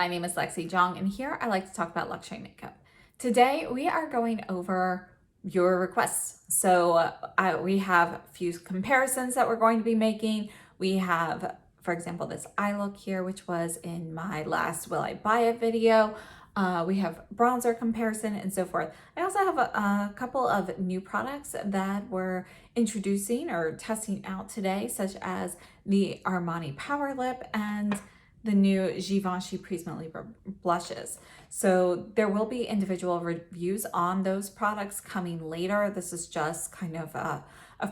my name is Lexi Jong, and here I like to talk about luxury makeup. Today we are going over your requests. So we have a few comparisons that we're going to be making. We have, for example, this eye look here, which was in my last Will I Buy It video. We have bronzer comparison and so forth. I also have a couple of new products that we're introducing or testing out today, such as the Armani Power Lip and the new Givenchy Prisma Libre blushes. So there will be individual reviews on those products coming later. This is just kind of a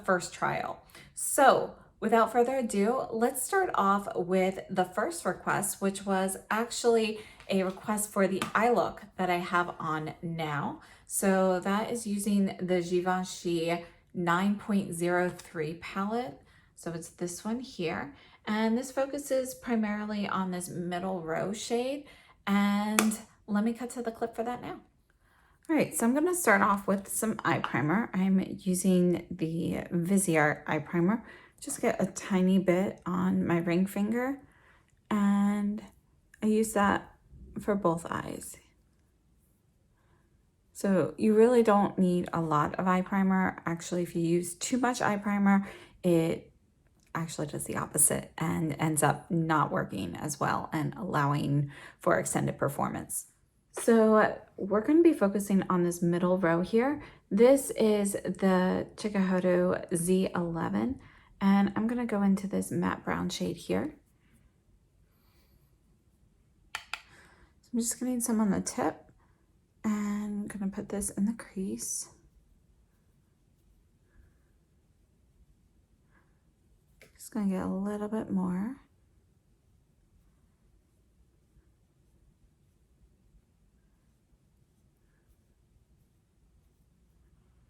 first trial. So without further ado, let's start off with the first request, which was actually a request for the eye look that I have on now. So that is using the Givenchy 9.03 palette. So it's this one here. And this focuses primarily on this middle row shade. And let me cut to the clip for that now. All right, so I'm gonna start off with some eye primer. I'm using the Viseart eye primer. Just get a tiny bit on my ring finger. And I use that for both eyes. So you really don't need a lot of eye primer. Actually, if you use too much eye primer, it actually does the opposite and ends up not working as well and allowing for extended performance. So we're going to be focusing on this middle row here. This is the Chantecaille Z11, and I'm going to go into this matte brown shade here. I'm just getting some on the tip and I'm gonna put this in the crease. Just gonna get a little bit more.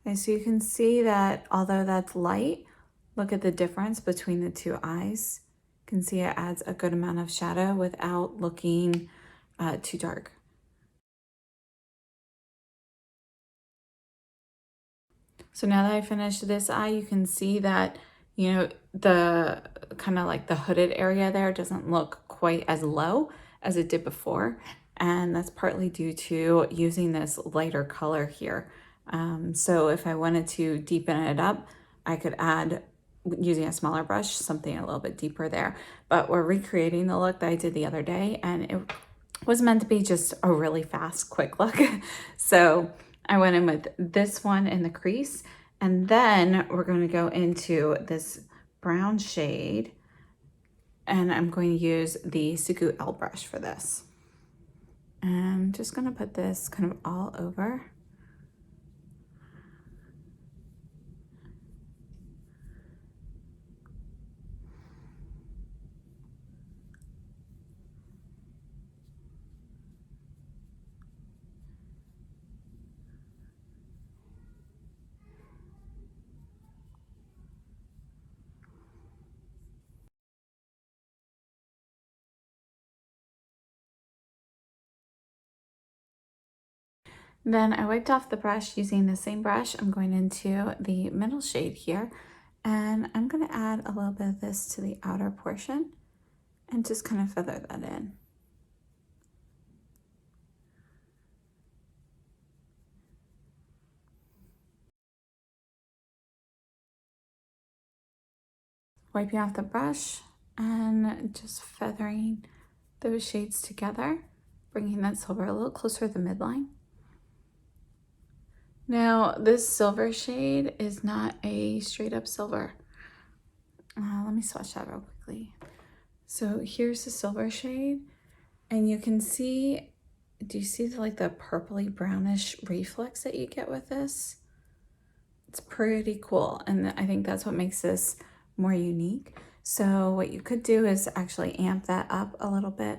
Okay, so you can see that although that's light, look at the difference between the two eyes. You can see it adds a good amount of shadow without looking too dark. So now that I finished this eye, you can see that, you know, the kind of like the hooded area there doesn't look quite as low as it did before. And that's partly due to using this lighter color here. So if I wanted to deepen it up, I could add, using a smaller brush, something a little bit deeper there. But we're recreating the look that I did the other day, and it was meant to be just a really fast, quick look. So I went in with this one in the crease, and then we're going to go into this brown shade, and I'm going to use the Sugu L brush for this. And I'm just going to put this kind of all over. Then I wiped off the brush using the same brush. I'm going into the middle shade here, and I'm going to add a little bit of this to the outer portion and just kind of feather that in. Wiping off the brush and just feathering those shades together, bringing that silver a little closer to the midline. Now, this silver shade is not a straight up silver. Let me swatch that real quickly. So here's the silver shade, and you can see, do you see like the purpley brownish reflex that you get with this? It's pretty cool, and I think that's what makes this more unique. So what you could do is actually amp that up a little bit.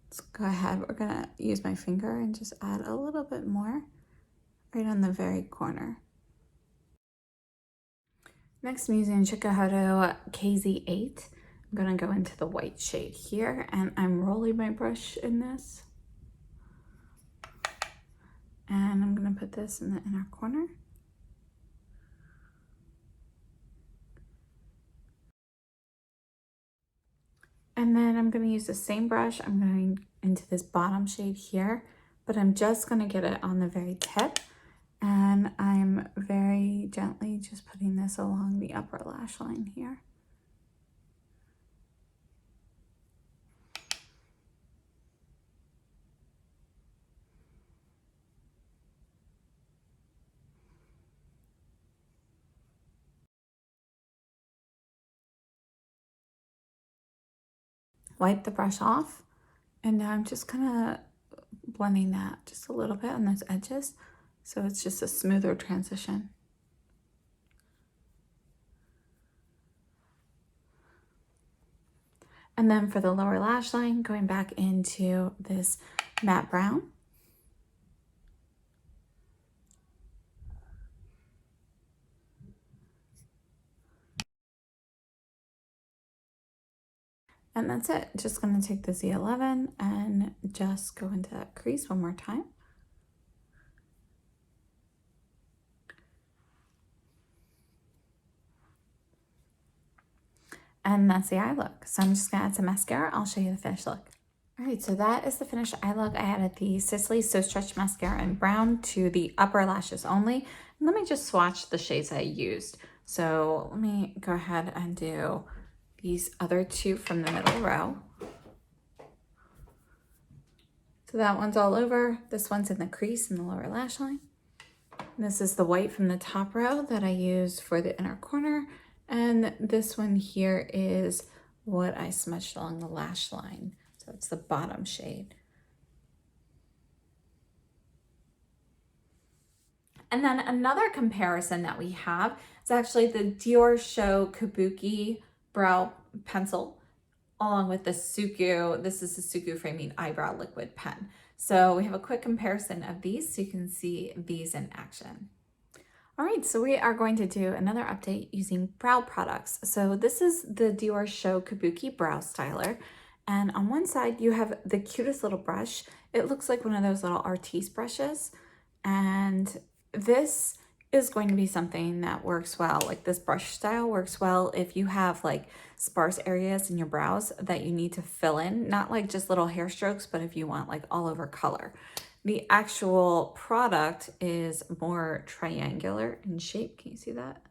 Let's go ahead, we're gonna use my finger and just add a little bit more right on the very corner. Next, I'm using Chantecaille KZ8. I'm gonna go into the white shade here, and I'm rolling my brush in this. And I'm gonna put this in the inner corner. And then I'm going to use the same brush. I'm going into this bottom shade here, but I'm just going to get it on the very tip. And I'm very gently just putting this along the upper lash line here. Wipe the brush off, and now I'm just kind of blending that just a little bit on those edges, so it's just a smoother transition. And then for the lower lash line, going back into this matte brown. And that's it. Just going to take the Z11 and just go into that crease one more time. And that's the eye look. So I'm just going to add some mascara. I'll show you the finished look. All right, so that is the finished eye look. I added the Sisley So Stretch Mascara in brown to the upper lashes only. And let me just swatch the shades I used. So let me go ahead and do these other two from the middle row. So that one's all over. This one's in the crease in the lower lash line. And this is the white from the top row that I used for the inner corner. And this one here is what I smudged along the lash line. So it's the bottom shade. And then another comparison that we have is actually the Dior Show Kabuki Brow Pencil, along with the Suku. This is the Suku Framing Eyebrow Liquid Pen. So we have a quick comparison of these so you can see these in action. All right, so we are going to do another update using brow products. So this is the Dior Show Kabuki Brow Styler. And on one side, you have the cutest little brush. It looks like one of those little artiste brushes. And this is going to be something that works well. Like this brush style works well if you have like sparse areas in your brows that you need to fill in, not like just little hair strokes, but if you want like all over color. The actual product is more triangular in shape. Can you see that?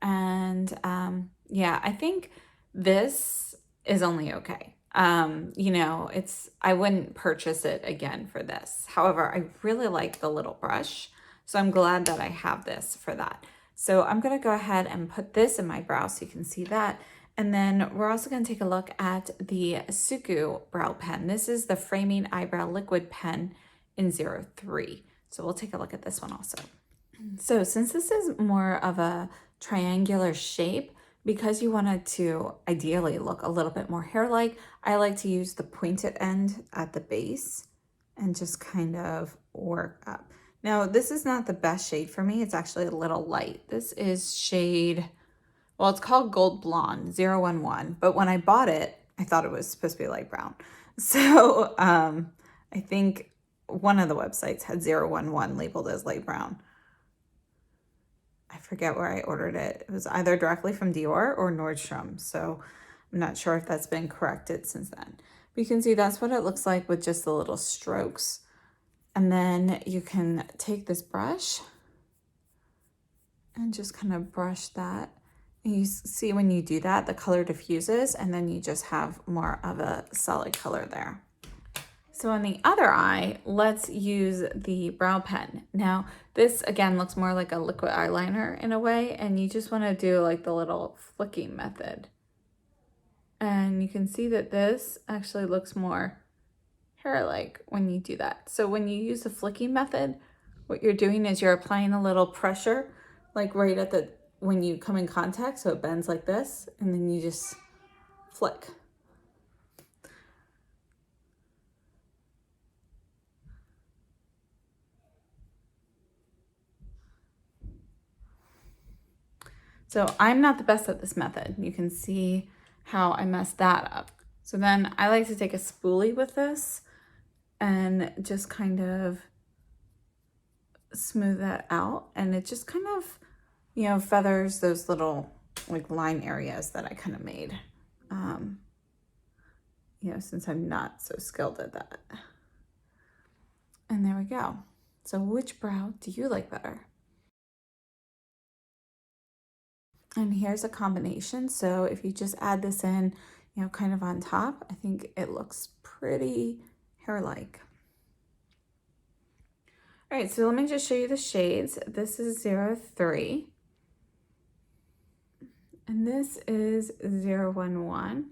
And yeah, I think this is only okay. You know, I wouldn't purchase it again for this. However, I really like the little brush, so I'm glad that I have this for that. So I'm gonna go ahead and put this in my brow so you can see that. And then we're also gonna take a look at the Suku brow pen. This is the Framing Eyebrow Liquid Pen in 03. So we'll take a look at this one also. So since this is more of a triangular shape, because you want it to ideally look a little bit more hair-like, I like to use the pointed end at the base and just kind of work up. Now, this is not the best shade for me. It's actually a little light. This is shade, well, it's called Gold Blonde 011, but when I bought it, I thought it was supposed to be light brown. So I think one of the websites had 011 labeled as light brown. I forget where I ordered it. It was either directly from Dior or Nordstrom. So I'm not sure if that's been corrected since then. But you can see that's what it looks like with just the little strokes. And then you can take this brush and just kind of brush that. And you see when you do that, the color diffuses and then you just have more of a solid color there. So on the other eye, let's use the brow pen. Now, this again looks more like a liquid eyeliner in a way, and you just want to do like the little flicking method. And you can see that this actually looks more hair-like when you do that. So when you use the flicking method, what you're doing is you're applying a little pressure, like right at when you come in contact, so it bends like this, and then you just flick. So I'm not the best at this method. You can see how I messed that up. So then I like to take a spoolie with this and just kind of smooth that out. And it just kind of, you know, feathers those little like line areas that I kind of made. you know, since I'm not so skilled at that. And there we go. So which brow do you like better? And here's a combination. So if you just add this in, you know, kind of on top, I think it looks pretty hair-like. All right, so let me just show you the shades. This is 03. And this is 011.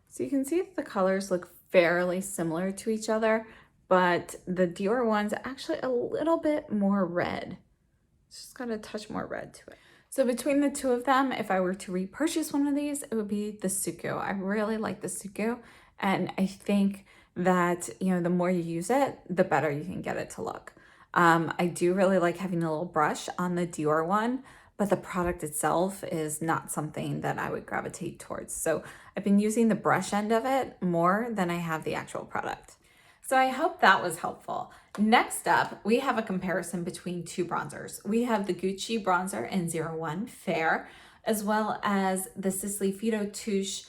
So you can see that the colors look fairly similar to each other, but the Dior one's actually a little bit more red. It's just got a touch more red to it. So between the two of them, if I were to repurchase one of these, it would be the Suku. I really like the Suku, and I think that, you know, the more you use it, the better you can get it to look. I do really like having a little brush on the Dior one, but the product itself is not something that I would gravitate towards. So I've been using the brush end of it more than I have the actual product. So I hope that was helpful. Next up, we have a comparison between two bronzers. We have the Gucci bronzer in 01 Fair, as well as the Sisley Photo Touche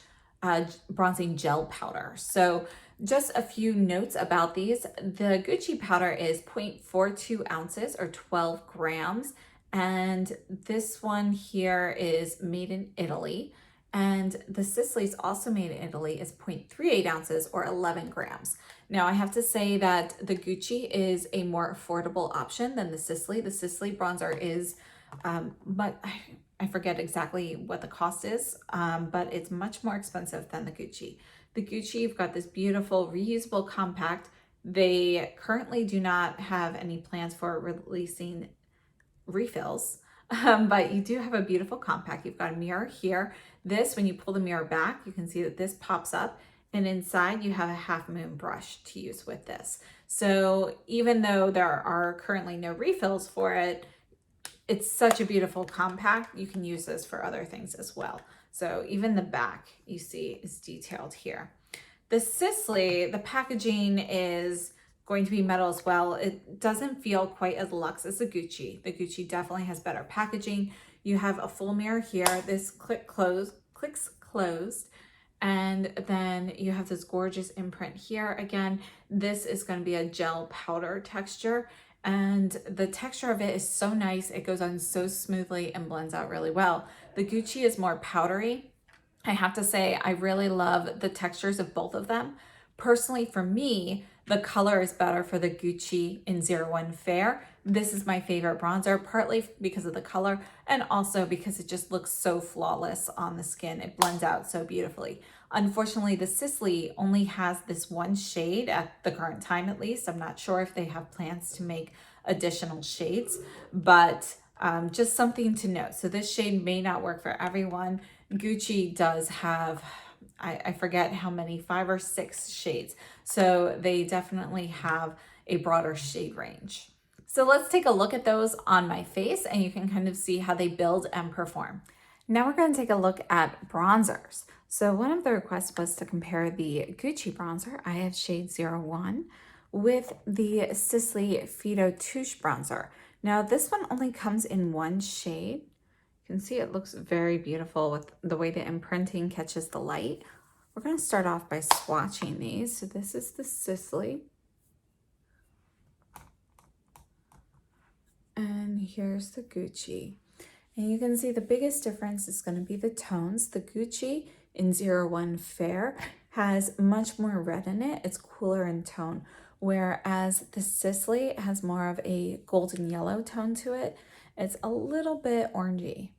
bronzing gel powder. So just a few notes about these. The Gucci powder is 0.42 ounces or 12 grams. And this one here is made in Italy. And the Sisley's also made in Italy is 0.38 ounces or 11 grams. Now I have to say that the Gucci is a more affordable option than the Sisley. The Sisley bronzer is, but I forget exactly what the cost is, but it's much more expensive than the Gucci. The Gucci, you've got this beautiful reusable compact. They currently do not have any plans for releasing refills, but you do have a beautiful compact. You've got a mirror here. This, when you pull the mirror back, you can see that this pops up, and inside you have a half moon brush to use with this. So even though there are currently no refills for it, it's such a beautiful compact. You can use this for other things as well. So even the back you see is detailed here. The Sisley, the packaging is going to be metal as well. It doesn't feel quite as luxe as the Gucci. The Gucci definitely has better packaging. You have a full mirror here. This clicks closed. And then you have this gorgeous imprint here. Again, this is going to be a gel powder texture. And the texture of it is so nice. It goes on so smoothly and blends out really well. The Gucci is more powdery. I have to say, I really love the textures of both of them. Personally, for me, the color is better for the Gucci in 01 Fair. This is my favorite bronzer, partly because of the color and also because it just looks so flawless on the skin. It blends out so beautifully. Unfortunately, the Sisley only has this one shade at the current time, at least. I'm not sure if they have plans to make additional shades, but just something to note. So this shade may not work for everyone. Gucci does have, I forget how many, 5 or 6 shades. So they definitely have a broader shade range. So let's take a look at those on my face and you can kind of see how they build and perform. Now we're going to take a look at bronzers. So one of the requests was to compare the Gucci bronzer, I have shade 01, with the Sisley Photo Touche bronzer. Now this one only comes in one shade. You can see it looks very beautiful with the way the imprinting catches the light. We're going to start off by swatching these. So this is the Sisley. And here's the Gucci. And you can see the biggest difference is going to be the tones. The Gucci in 01 Fair has much more red in it. It's cooler in tone. Whereas the Sisley has more of a golden yellow tone to it. It's a little bit orangey.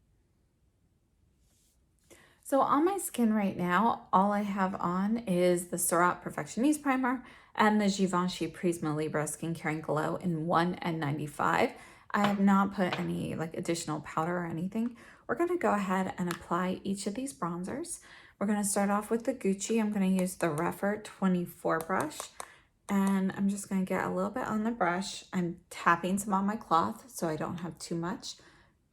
So on my skin right now, all I have on is the Surratt Perfectioniste Primer and the Givenchy Prisma Libre Skincare and Glow in 1N95. I have not put any additional powder or anything. We're going to go ahead and apply each of these bronzers. We're going to start off with the Gucci. I'm going to use the Rephr 24 brush. And I'm just going to get a little bit on the brush. I'm tapping some on my cloth so I don't have too much.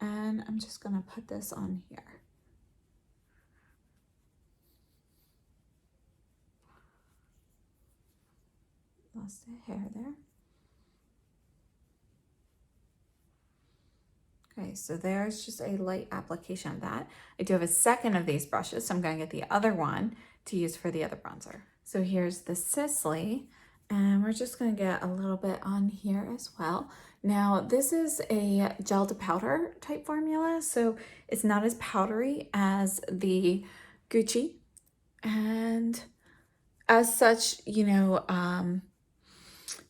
And I'm just going to put this on here. Lost a hair there. Okay, so there's just a light application of that. I do have a second of these brushes, so I'm going to get the other one to use for the other bronzer. So here's the Sisley, and we're just going to get a little bit on here as well. Now this is a gel to powder type formula, so it's not as powdery as the Gucci, and as such, you know,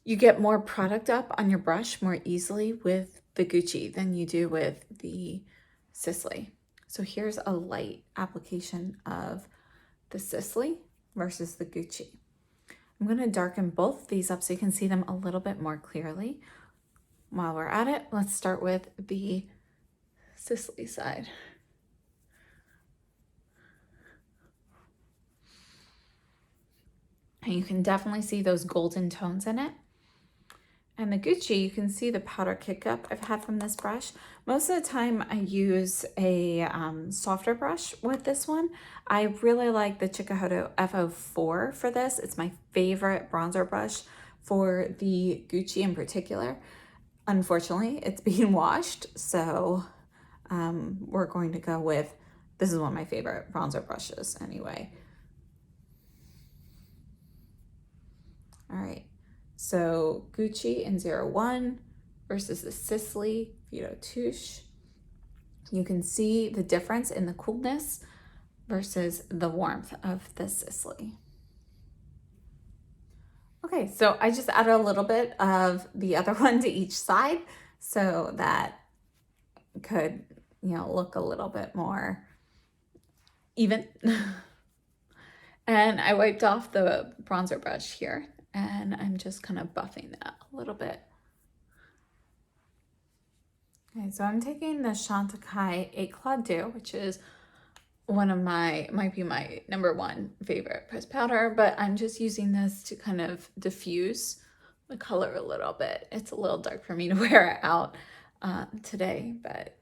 you get more product up on your brush more easily with the Gucci than you do with the Sisley. So here's a light application of the Sisley versus the Gucci. I'm going to darken both of these up so you can see them a little bit more clearly. While we're at it, let's start with the Sisley side. And you can definitely see those golden tones in it. And the Gucci, you can see the powder kick up I've had from this brush. Most of the time I use a softer brush with this one. I really like the Chikuhodo F04 for this. It's my favorite bronzer brush for the Gucci in particular. Unfortunately, it's being washed, so we're going to go with, this is one of my favorite bronzer brushes anyway. All right. So Gucci in 01 versus the Sisley Vito Touche. You can see the difference in the coolness versus the warmth of the Sisley. Okay, so I just added a little bit of the other one to each side so that it could, you know, look a little bit more even. And I wiped off the bronzer brush here, and I'm just kind of buffing that a little bit. Okay, so I'm taking the Chantecaille Eclat Dew, which is one of might be my #1 favorite pressed powder, but I'm just using this to kind of diffuse the color a little bit. It's a little dark for me to wear it out today, but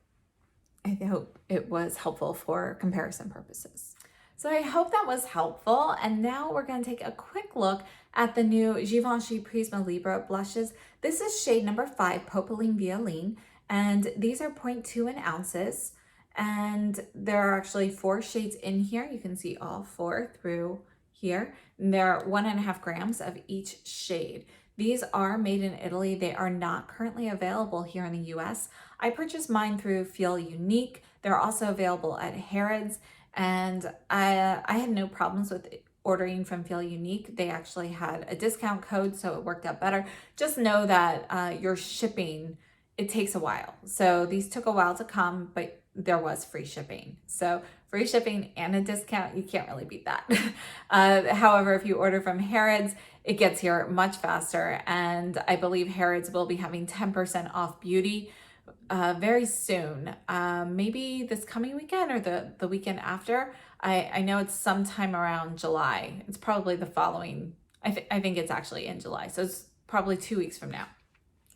I hope it was helpful for comparison purposes. So I hope that was helpful. And now we're going to take a quick look at the new Givenchy Prisma Libre blushes. This is shade number 5, Popeline Violine, and these are 0.2 in ounces. And there are actually 4 shades in here. You can see all 4 through here. And there are 1.5 grams of each shade. These are made in Italy. They are not currently available here in the US. I purchased mine through FeelUnique. They're also available at Harrods. And I had no problems with ordering from FeelUnique. They actually had a discount code, so it worked out better. Just know that your shipping, it takes a while. So these took a while to come, but there was free shipping. So free shipping and a discount, you can't really beat that. However, if you order from Harrods, it gets here much faster. And I believe Harrods will be having 10% off beauty very soon, maybe this coming weekend or the weekend after. I know it's sometime around July. It's probably the following, I think it's actually in July. So it's probably 2 weeks from now,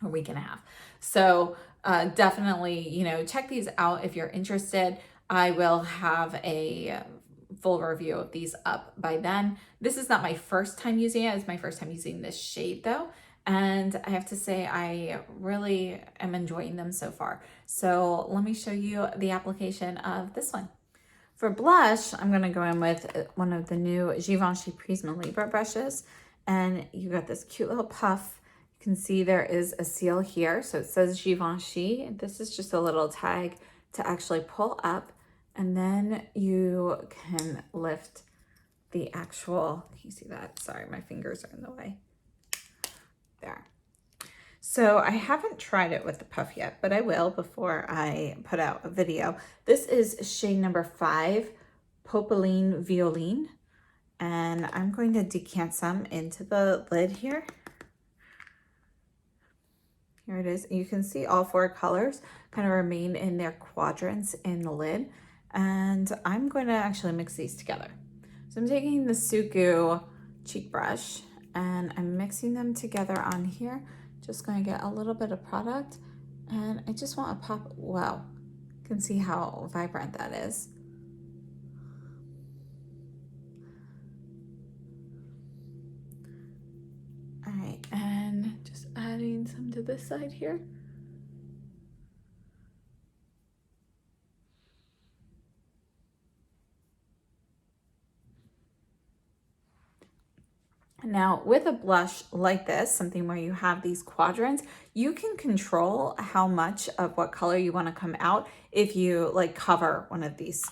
a week and a half. So definitely, you know, check these out if you're interested. I will have a full review of these up by then. This is not my first time using it. It's my first time using this shade though. And I have to say, I really am enjoying them so far. So let me show you the application of this one. For blush, I'm gonna go in with one of the new Givenchy Prisma Libre brushes. And you got this cute little puff. You can see there is a seal here. So it says Givenchy. This is just a little tag to actually pull up. And then you can lift the actual, can you see that? Sorry, my fingers are in the way. There. So I haven't tried it with the puff yet, but I will before I put out a video. This is shade number 5, Popeline Violine, and I'm going to decant some into the lid here. Here it is. You can see all 4 colors kind of remain in their quadrants in the lid, and I'm going to actually mix these together. So I'm taking the Suku cheek brush and I'm mixing them together on here. Just going to get a little bit of product, and I just want to pop. Wow, you can see how vibrant that is. All right, and just adding some to this side here. Now, with a blush like this, something where you have these quadrants, you can control how much of what color you want to come out if you like cover one of these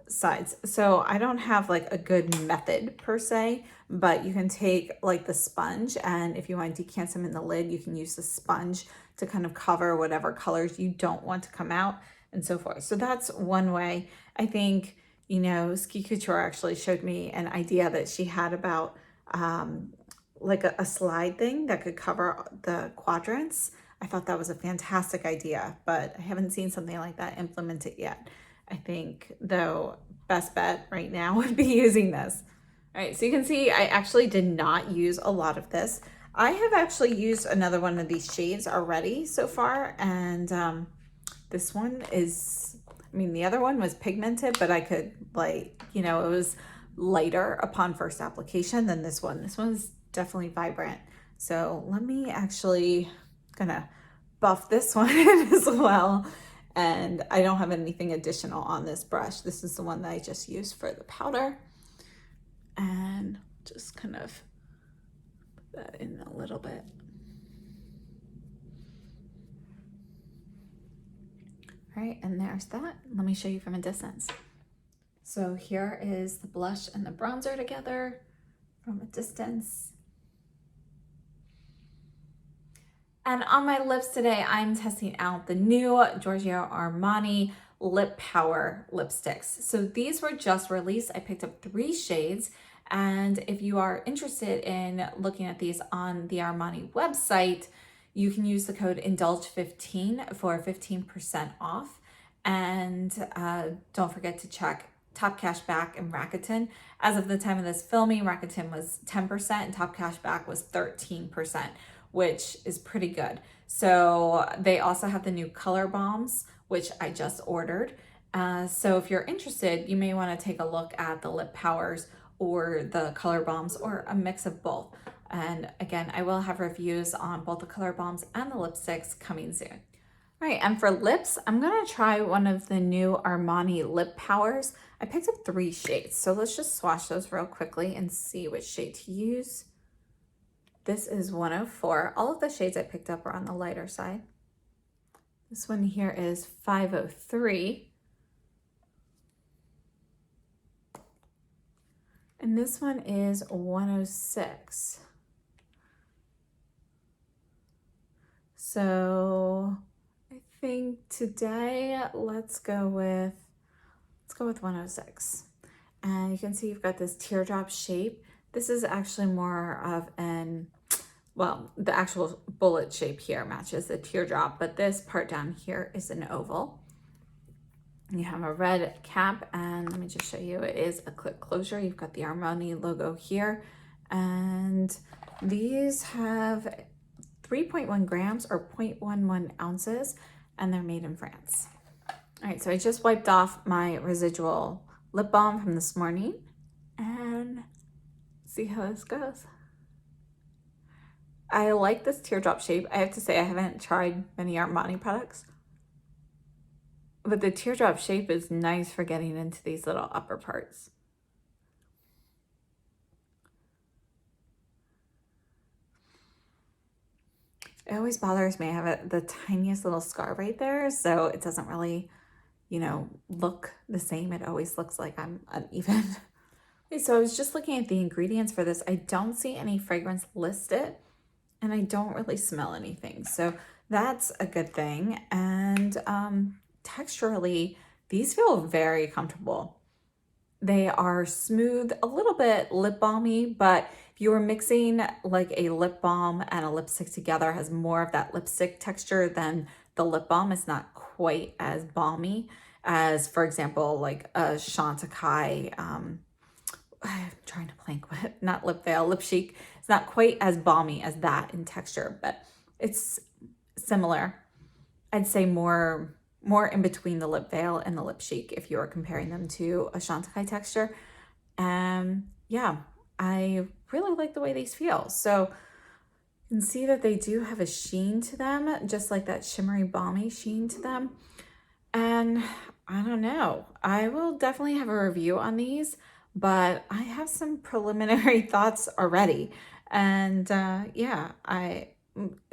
sides. So I don't have like a good method per se, but you can take like the sponge, and if you want to decant some in the lid, you can use the sponge to kind of cover whatever colors you don't want to come out and so forth. So that's one way. I think, you know, Ski Couture actually showed me an idea that she had about like a slide thing that could cover the quadrants. I thought that was a fantastic idea, but I haven't seen something like that implemented yet. I think, though, best bet right now would be using this. All right, so you can see I actually did not use a lot of this. I have actually used another one of these shades already so far, and this one is, I mean, the other one was pigmented, but I could, like, you know, it was lighter upon first application than this one. This one's definitely vibrant. So let me actually gonna buff this one in as well. And I don't have anything additional on this brush. This is the one that I just used for the powder. And just kind of put that in a little bit. All right, and there's that. Let me show you from a distance. So here is the blush and the bronzer together from a distance. And on my lips today, I'm testing out the new Giorgio Armani Lip Power lipsticks. So these were just released. I picked up 3 shades. And if you are interested in looking at these on the Armani website, you can use the code INDULGE15 for 15% off. And don't forget to check Top Cash Back and Rakuten. As of the time of this filming, Rakuten was 10% and Top Cash Back was 13%, which is pretty good. So they also have the new color balms, which I just ordered. So if you're interested, you may want to take a look at the lip powers or the color balms or a mix of both. And again, I will have reviews on both the color balms and the lipsticks coming soon. All right, and for lips, I'm gonna try one of the new Armani lip powers. I picked up 3 shades, so let's just swatch those real quickly and see which shade to use. This is 104. All of the shades I picked up are on the lighter side. This one here is 503. And this one is 106. So I think today let's go with 106. And you can see you've got this teardrop shape. This is actually more of an, well, the actual bullet shape here matches the teardrop, but this part down here is an oval. You have a red cap, and let me just show you, it is a clip closure. You've got the Armani logo here, and these have 3.1 grams or 0.11 ounces, and they're made in France. All right, so I just wiped off my residual lip balm from this morning, and see how this goes. I like this teardrop shape. I have to say I haven't tried many Armani products, but the teardrop shape is nice for getting into these little upper parts. It always bothers me. I have the tiniest little scar right there, so it doesn't really, you know, look the same. It always looks like I'm uneven. Okay, so I was just looking at the ingredients for this. I don't see any fragrance listed, and I don't really smell anything. So that's a good thing. And texturally, these feel very comfortable. They are smooth, a little bit lip balmy, but if you were mixing like a lip balm and a lipstick together, it has more of that lipstick texture than the lip balm. It's not quite as balmy as, for example, like a Chantecaille, I'm trying to blank what, not lip veil, lip chic. It's not quite as balmy as that in texture, but it's similar. I'd say more in between the lip veil and the lip chic if you're comparing them to a Chantecaille texture. Yeah, I really like the way these feel. So you can see that they do have a sheen to them, just like that shimmery balmy sheen to them. And I don't know, I will definitely have a review on these but I have some preliminary thoughts already. And yeah, I'm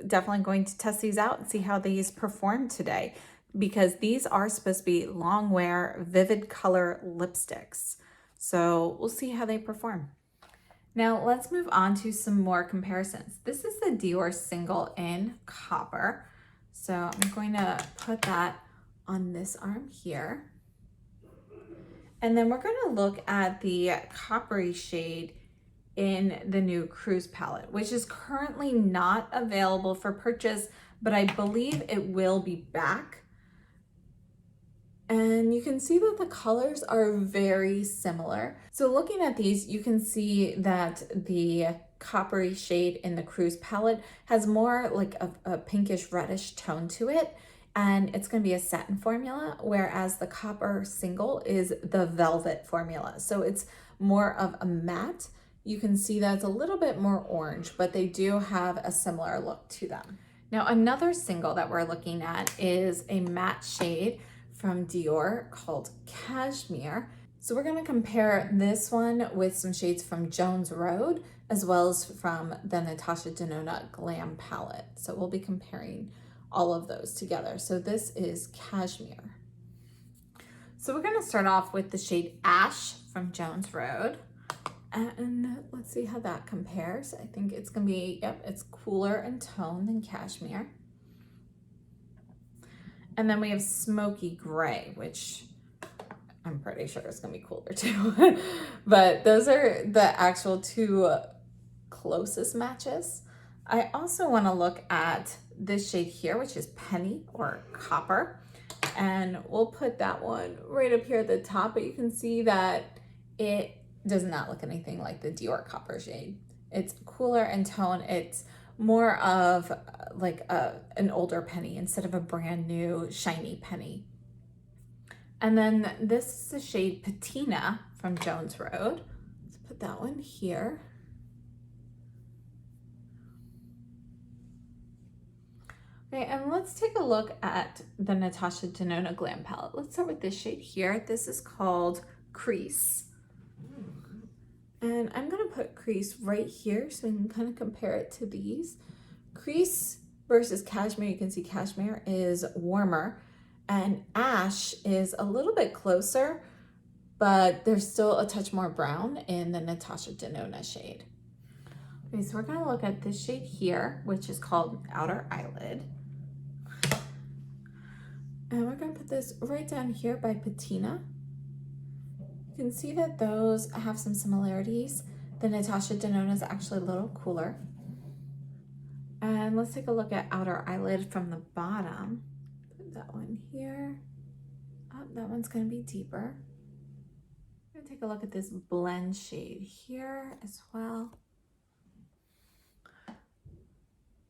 definitely going to test these out and see how these perform today, because these are supposed to be long wear, vivid color lipsticks. So we'll see how they perform. Now let's move on to some more comparisons. This is the Dior Single in Copper. So I'm going to put that on this arm here. And then we're going to look at the coppery shade in the new Cruise palette, which is currently not available for purchase, but I believe it will be back. And you can see that the colors are very similar. So looking at these, you can see that the coppery shade in the Cruise palette has more like a pinkish reddish tone to it. And it's going to be a satin formula, whereas the Copper Single is the velvet formula. So it's more of a matte. You can see that it's a little bit more orange, but they do have a similar look to them. Now, another single that we're looking at is a matte shade from Dior called Cashmere. So we're going to compare this one with some shades from Jones Road, as well as from the Natasha Denona Glam palette. So we'll be comparing all of those together. So this is Cashmere. So we're going to start off with the shade Ash from Jones Road. And let's see how that compares. I think it's going to be, yep, it's cooler in tone than Cashmere. And then we have Smoky Gray, which I'm pretty sure is going to be cooler too. But those are the actual two closest matches. I also want to look at this shade here, which is Penny or Copper. And we'll put that one right up here at the top, but you can see that it does not look anything like the Dior Copper shade. It's cooler in tone. It's more of like an older penny instead of a brand new shiny penny. And then this is the shade Patina from Jones Road. Let's put that one here. Okay, and let's take a look at the Natasha Denona Glam palette. Let's start with this shade here. This is called Crease. And I'm gonna put Crease right here so we can kind of compare it to these. Crease versus Cashmere, you can see Cashmere is warmer and Ash is a little bit closer, but there's still a touch more brown in the Natasha Denona shade. Okay, so we're gonna look at this shade here, which is called Outer Eyelid. And we're gonna put this right down here by Patina. You can see that those have some similarities. The Natasha Denona is actually a little cooler. And let's take a look at Outer Eyelid from the bottom. Put that one here. Oh, that one's gonna be deeper. I'm gonna take a look at this blend shade here as well.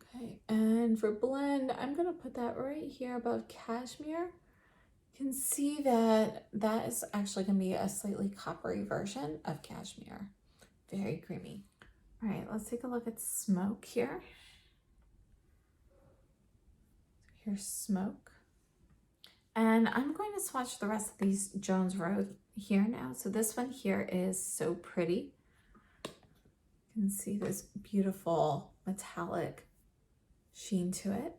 Okay, and for blend, I'm gonna put that right here above Cashmere. You can see that that is actually gonna be a slightly coppery version of Cashmere. Very creamy. All right, let's take a look at Smoke here. Here's Smoke. And I'm going to swatch the rest of these Jones Road here now. So this one here is So Pretty. You can see this beautiful metallic sheen to it.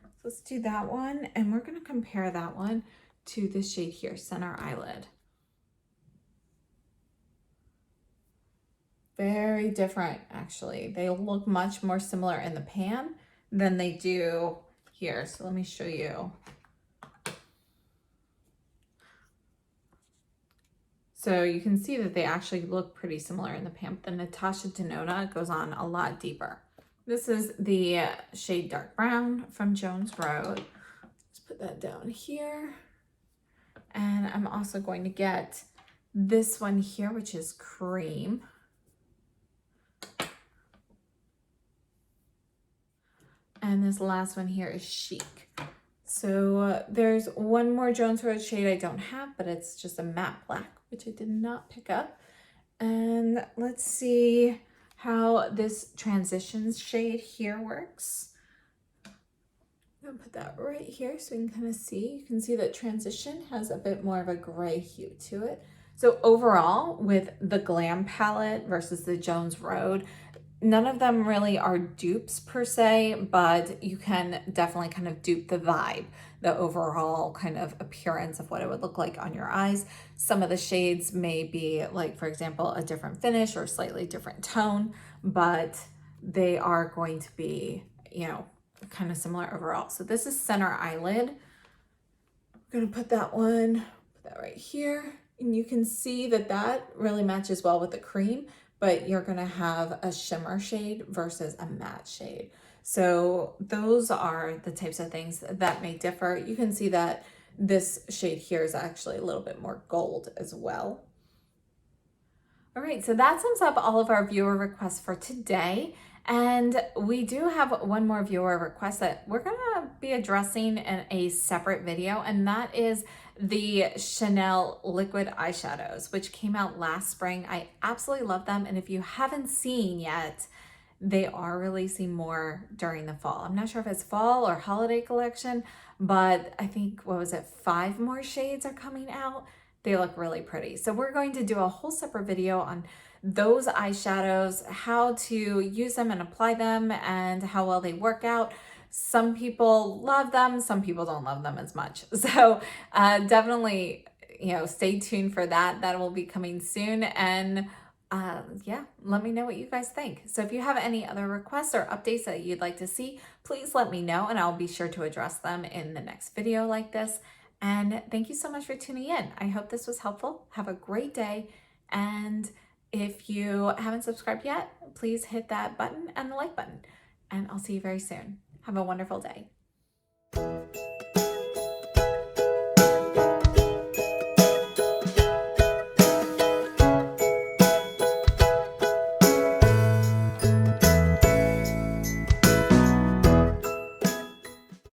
So let's do that one, and we're going to compare that one to this shade here, Center Eyelid. Very different, actually. They look much more similar in the pan than they do here. So let me show you. So you can see that they actually look pretty similar in the pan. The Natasha Denona goes on a lot deeper. This is the shade Dark Brown from Jones Road. Let's put that down here. And I'm also going to get this one here, which is Cream. And this last one here is Chic. So there's one more Jones Road shade I don't have, but it's just a matte black, which I did not pick up. And let's see how this transitions shade here works. I'm gonna put that right here so you can kind of see. You can see that transition has a bit more of a gray hue to it. So overall, with the Glam palette versus the Jones Road, none of them really are dupes per se, but you can definitely kind of dupe the vibe, the overall kind of appearance of what it would look like on your eyes. Some of the shades may be like, for example, a different finish or slightly different tone, but they are going to be, you know, kind of similar overall. So this is Center Eyelid. I'm gonna put that right here. And you can see that that really matches well with the cream, but you're gonna have a shimmer shade versus a matte shade. So those are the types of things that may differ. You can see that this shade here is actually a little bit more gold as well. All right, so that sums up all of our viewer requests for today. And we do have one more viewer request that we're gonna be addressing in a separate video, and that is the Chanel liquid eyeshadows, which came out last spring. I absolutely love them, and if you haven't seen yet, they are releasing more during the fall. I'm not sure if it's fall or holiday collection, but I think, what was it, 5 more shades are coming out. They look really pretty. So we're going to do a whole separate video on those eyeshadows, how to use them and apply them, and how well they work out. Some people love them, some people don't love them as much. So definitely, you know, stay tuned for that. That will be coming soon. And yeah, let me know what you guys think. So if you have any other requests or updates that you'd like to see, please let me know and I'll be sure to address them in the next video like this. And thank you so much for tuning in. I hope this was helpful. Have a great day. And if you haven't subscribed yet, please hit that button and the like button. And I'll see you very soon. Have a wonderful day.